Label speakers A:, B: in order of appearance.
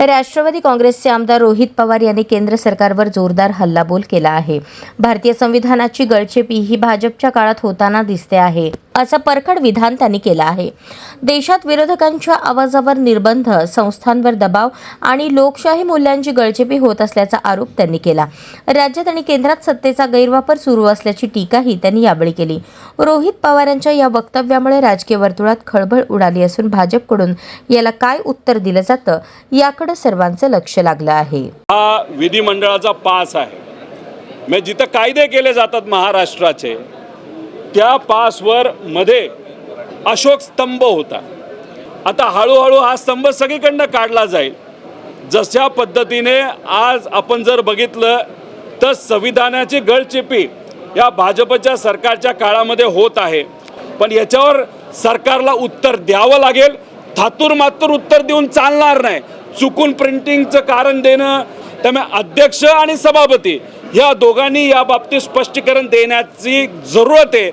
A: राष्ट्रवादी काँग्रेसचे आमदार रोहित पवार यांनी केंद्र सरकारवर जोरदार हल्लाबोल केला आहे। भारतीय संविधानाची गळचेपी ही भाजपच्या काळात होताना दिसते आहे, असं परखड विधान त्यांनी केलं आहे। देशात विरोधकांच्या आवाजावर निर्बंध, संस्थांवर दबाव आणि लोकशाही मूल्यांची गळचेपी होत असल्याचा आरोप त्यांनी केला। राज्यात आणि केंद्रात सत्तेचा गैरवापर सुरू असल्याची टीकाही त्यांनी यावेळी केली। रोहित पवारांच्या या वक्तव्यामुळे राजकीय वर्तुळात खळबळ उडाली असून भाजपकडून याला काय उत्तर दिलं जातं याकडे सर्वांचं लक्ष लागलं आहे।
B: हा विधिमंडळाचा पास आहे। म्हणजे जिथं कायदे केले जातात महाराष्ट्राचे त्या पासवर मध्ये अशोक स्तंभ होता। आता हळूहळू हा स्तंभ सगळीकडनं काढला जाईल। जशा पद्धतीने आज आपण जर बघितलं तर संविधानाची गळचेपी या भाजपच्या सरकारच्या काळामध्ये होत आहे, पण याच्यावर सरकारला उत्तर द्यावं लागेल। थातूरमातूर उत्तर देऊन चालणार नाही। चुकून प्रिंटिंगचं कारण देणं, त्यामुळे अध्यक्ष आणि सभापती या दोघांनी या बाबतीत स्पष्टीकरण देण्याची जरूरत आहे।